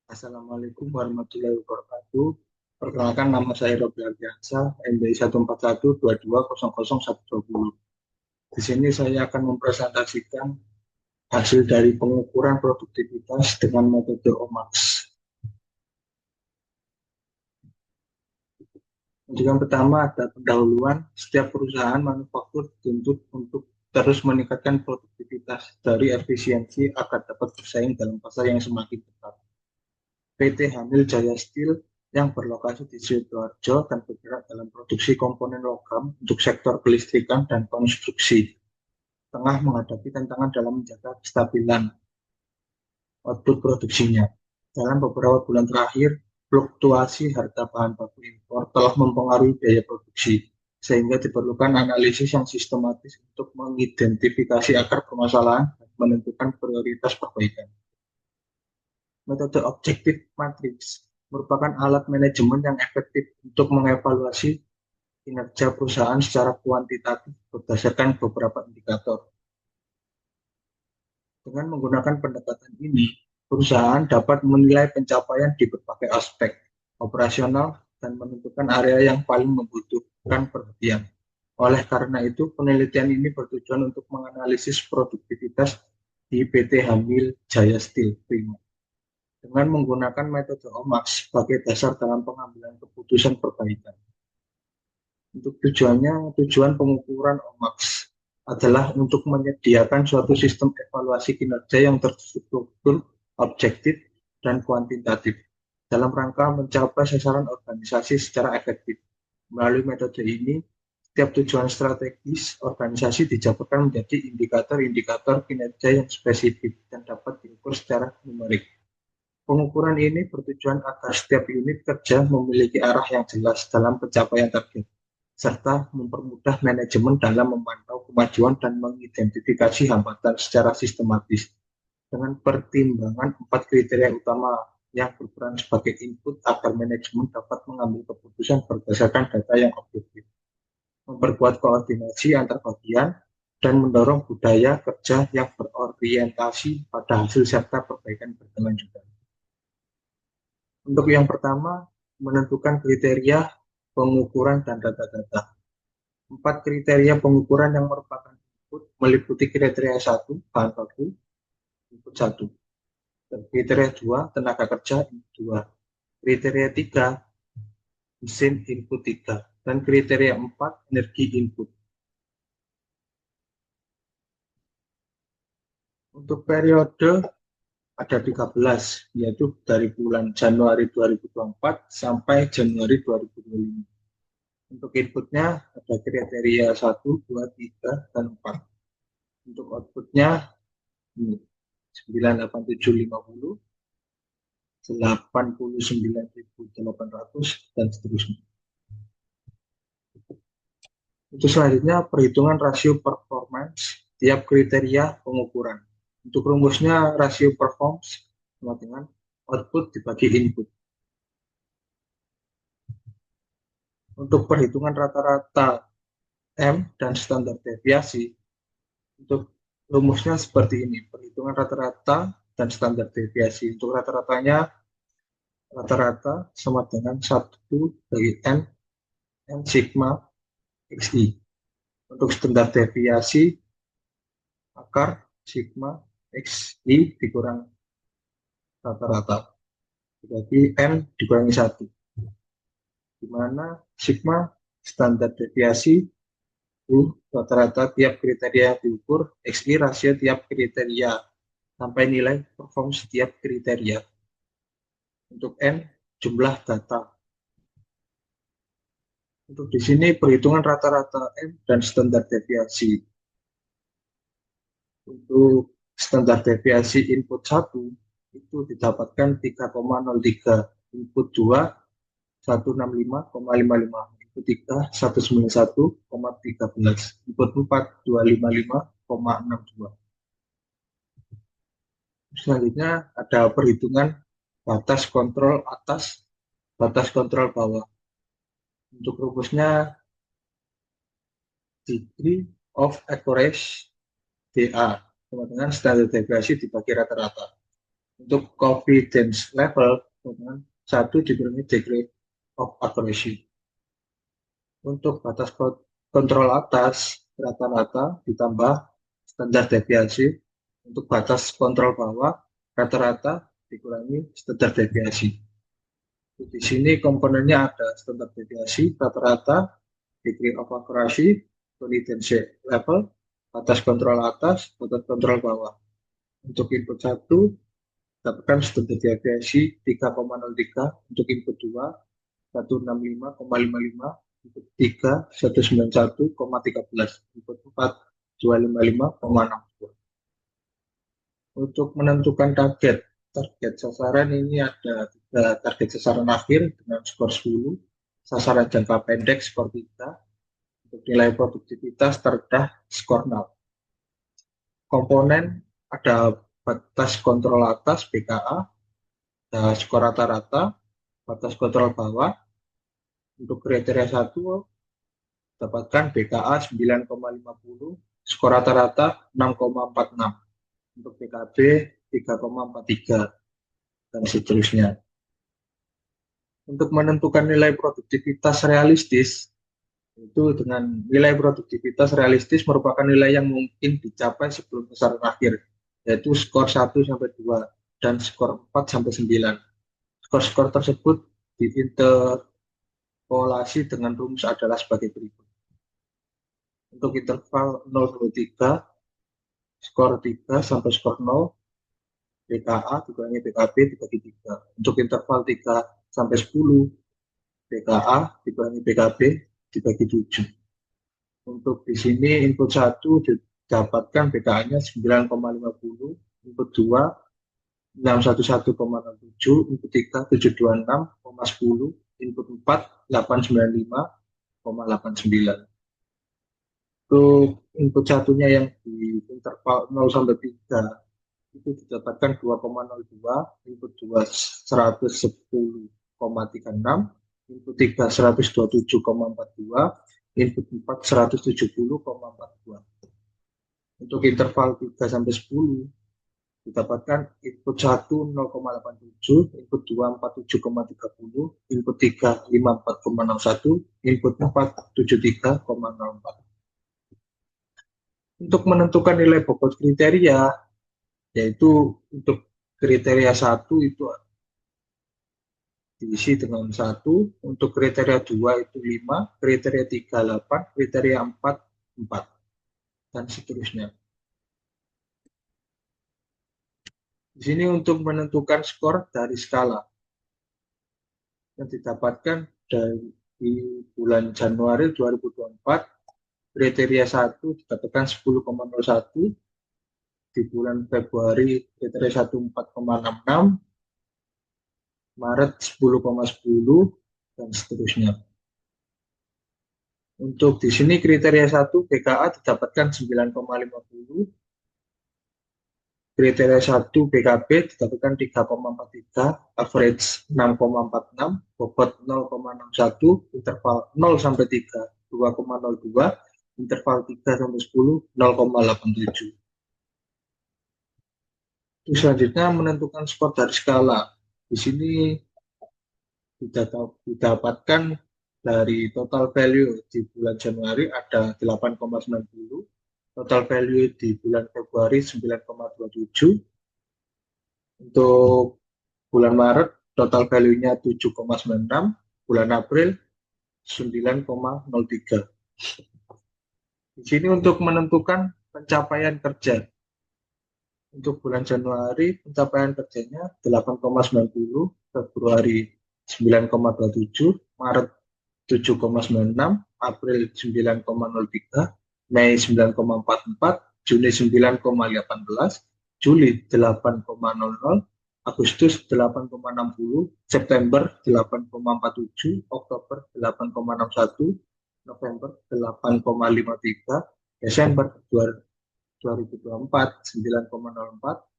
Assalamualaikum warahmatullahi wabarakatuh. Perkenalkan, nama saya Robi Ardiansa, NBI 14122000120. Di sini saya akan mempresentasikan hasil dari pengukuran produktivitas dengan metode OMAX. Untuk yang pertama ada pendahuluan. Setiap perusahaan manufaktur dituntut untuk terus meningkatkan produktivitas dari efisiensi agar dapat bersaing dalam pasar yang semakin ketat. PT Hamil Jaya Steel yang berlokasi di Sidoarjo dan bergerak dalam produksi komponen logam untuk sektor kelistrikan dan konstruksi, tengah menghadapi tantangan dalam menjaga kestabilan output produksinya. Dalam beberapa bulan terakhir, fluktuasi harga bahan baku impor telah mempengaruhi biaya produksi, sehingga diperlukan analisis yang sistematis untuk mengidentifikasi akar permasalahan dan menentukan prioritas perbaikan. Metode objektif matriks merupakan alat manajemen yang efektif untuk mengevaluasi kinerja perusahaan secara kuantitatif berdasarkan beberapa indikator. Dengan menggunakan pendekatan ini, perusahaan dapat menilai pencapaian di berbagai aspek operasional dan menentukan area yang paling membutuhkan perhatian. Oleh karena itu, penelitian ini bertujuan untuk menganalisis produktivitas di PT Hamil Jaya Steel Prima dengan menggunakan metode OMAX sebagai dasar dalam pengambilan keputusan perbaikan. Untuk tujuan pengukuran OMAX adalah untuk menyediakan suatu sistem evaluasi kinerja yang terstruktur, objektif, dan kuantitatif dalam rangka mencapai sasaran organisasi secara efektif. Melalui metode ini, setiap tujuan strategis organisasi dijabarkan menjadi indikator-indikator kinerja yang spesifik dan dapat diukur secara numerik. Pengukuran ini bertujuan agar setiap unit kerja memiliki arah yang jelas dalam pencapaian target, serta mempermudah manajemen dalam memantau kemajuan dan mengidentifikasi hambatan secara sistematis. Dengan pertimbangan 4 kriteria utama yang berperan sebagai input agar manajemen dapat mengambil keputusan berdasarkan data yang objektif, memperkuat koordinasi antar bagian, dan mendorong budaya kerja yang berorientasi pada hasil serta perbaikan berkelanjutan. Untuk yang pertama, menentukan kriteria pengukuran dan data-data. 4 kriteria pengukuran yang merupakan input meliputi kriteria 1, bahan baku, input 1. Dan kriteria 2, tenaga kerja, input 2. Kriteria 3, mesin, input 3. Dan kriteria 4, energi input. Untuk periode ada 13, yaitu dari bulan Januari 2024 sampai Januari 2025. Untuk inputnya ada kriteria 1, 2, 3, dan 4. Untuk outputnya 98750, 89.800, dan seterusnya. Untuk selanjutnya, perhitungan rasio performance tiap kriteria pengukuran. Untuk rumusnya, rasio performance sama dengan output dibagi input. Untuk perhitungan rata-rata M dan standar deviasi, untuk rumusnya seperti ini. Perhitungan rata-rata dan standar deviasi. Untuk rata-ratanya, rata-rata sama dengan 1 bagi N sigma XI. Untuk standar deviasi, akar sigma XI dikurang rata-rata. Jadi N dikurangi 1. Di mana sigma standar deviasi rata-rata tiap kriteria diukur, XI rasio tiap kriteria, sampai nilai perform setiap kriteria. Untuk N, jumlah data. Untuk di sini perhitungan rata-rata M dan standar deviasi. Untuk standar deviasi input 1 itu didapatkan 3,03, input 2 165,55, input 3 191,13, input 4 255,62. Selanjutnya ada perhitungan batas kontrol atas, batas kontrol bawah. Untuk rumusnya degree of accuracy DA sama dengan standar deviasi dibagi rata-rata. Untuk confidence level dengan 1 dikurangi degree of accuracy. Untuk batas kontrol atas rata-rata ditambah standar deviasi. Untuk batas kontrol bawah rata-rata dikurangi standar deviasi. Di sini komponennya ada standar deviasi, rata-rata, degree of accuracy, confidence level, batas kontrol atas, batas kontrol bawah. Untuk input 1 dapatkan standar deviasi 3,03, untuk input 2 165,55, input 3 191,13, input 4 255,62. Untuk menentukan target sasaran ini ada target sasaran akhir dengan skor 10, sasaran jangka pendek skor 3, untuk nilai produktivitas terendah skor 0. Komponen ada batas kontrol atas BKA, skor rata-rata, batas kontrol bawah. Untuk kriteria 1 dapatkan BKA 9,50, skor rata-rata 6,46, untuk PKB 3,43, dan seterusnya. Untuk menentukan nilai produktivitas realistis, itu dengan nilai produktivitas realistis merupakan nilai yang mungkin dicapai sebelum sasaran akhir, yaitu skor 1-2 dan skor 4-9. Skor-skor tersebut diinterpolasi dengan rumus adalah sebagai berikut. Untuk interval 0-3, skor 3 sampai skor 0, BKA dikurangi BKB dibagi 3. Untuk interval 3 sampai 10, BKA dikurangi BKB dibagi 7. Untuk di sini input 1 didapatkan BKA-nya 9,50, input 2 611,07, input 3 726,10, input 4 895,89. Untuk input satunya yang di interval 0-3 itu didapatkan 2,02, input 2 110,36, input 3 127,42, input 4 170,42. Untuk interval 3 sampai 10 didapatkan input 1 0,87, input 2 47,30, input 3 54,61, input 4 73,04. Untuk menentukan nilai bobot kriteria, yaitu untuk kriteria 1 itu diisi dengan 1, untuk kriteria 2 itu 5, kriteria 3 8, kriteria 4 4, dan seterusnya. Di sini untuk menentukan skor dari skala yang didapatkan dari bulan Januari 2024, kriteria 1 didapatkan 10,01, di bulan Februari kriteria 1 4,66, Maret 10,10, dan seterusnya. Untuk di sini kriteria 1 BKA didapatkan 9,50, kriteria 1 BKB didapatkan 3,43, average 6,46, bobot 0,61, interval 0 sampai 3 2,02, interval 3 sampai 10 0,87. Selanjutnya menentukan skor dari skala. Di sini didapatkan dari total value di bulan Januari ada 8,90, total value di bulan Februari 9,27, untuk bulan Maret total value-nya 7,96, bulan April 9,03. Di sini untuk menentukan pencapaian kerja. Untuk bulan Januari pencapaian kerjanya 8,90, Februari 9,27, Maret 7,96, April 9,03, Mei 9,44, Juni 9,18, Juli 8,00, Agustus 8,60, September 8,47, Oktober 8,61, November 8,53, Desember 2024 9,04,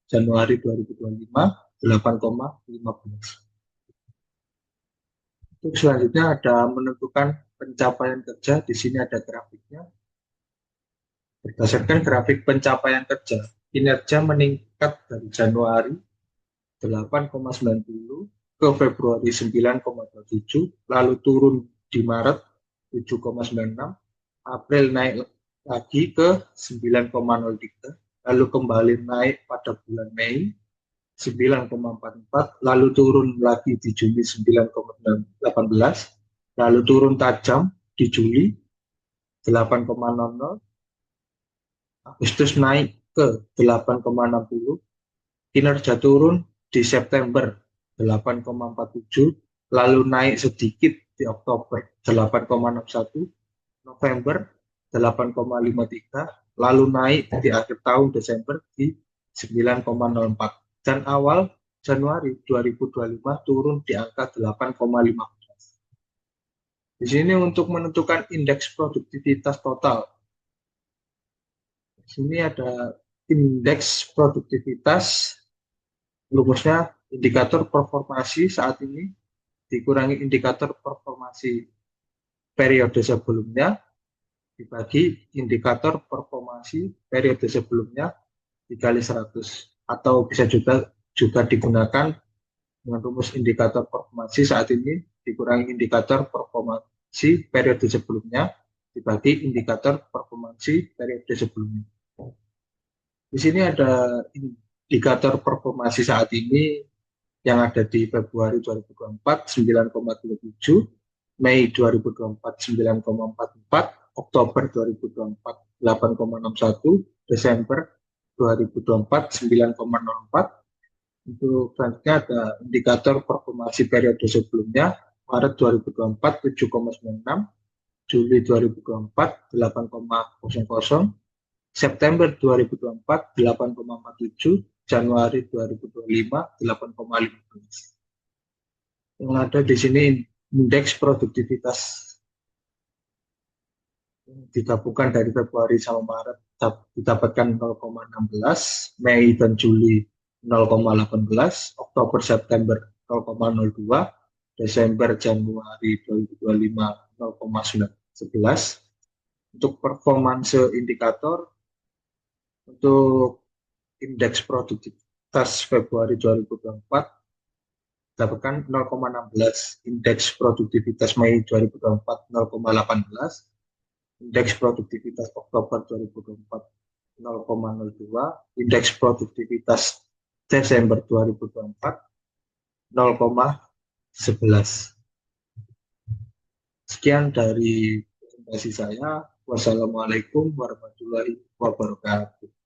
Januari 2025 8,15. Untuk selanjutnya ada menentukan pencapaian kerja. Di sini ada grafiknya. Berdasarkan grafik pencapaian kerja, kinerja meningkat dari Januari 8,90, ke Februari 9,27, lalu turun di Maret 7,96, April naik lagi ke 9,03, lalu kembali naik pada bulan Mei 9,44, lalu turun lagi di Juni 9,18, lalu turun tajam di Juli 8,00, Agustus naik ke 8,60, kinerja turun di September 8,47, lalu naik sedikit di Oktober 8,61, November 8,53, lalu naik di akhir tahun Desember di 9,04, dan awal Januari 2025 turun di angka 8,15. Di sini untuk menentukan indeks produktivitas total. Di sini ada indeks produktivitas, rumusnya indikator performasi saat ini dikurangi indikator performasi periode sebelumnya dibagi indikator performasi periode sebelumnya dikali 100, atau bisa juga digunakan dengan rumus indikator performasi saat ini dikurangi indikator performasi periode sebelumnya dibagi indikator performasi periode sebelumnya. Di sini ada indikator performasi saat ini yang ada di Februari 2024 9,27, Mei 2024 9,44, Oktober 2024 8,61, Desember 2024 9,04. Untuk selanjutnya ada indikator performasi periode sebelumnya, Maret 2024 7,96, Juli 2024 8,00, September 2024 8,47, Januari 2025 8,15. Yang ada di sini indeks produktivitas digabungkan dari Februari sama Maret didapatkan 0,16, Mei dan Juli 0,18, Oktober September 0,02, Desember Januari 2025 0,11. Untuk performance indikator, untuk indeks produktivitas Februari 2024 dapatkan 0,16, indeks produktivitas Mei 2024 0,18, indeks produktivitas Oktober 2024 0,02, indeks produktivitas Desember 2024 0,11. Sekian dari presentasi saya. Wassalamualaikum warahmatullahi wabarakatuh.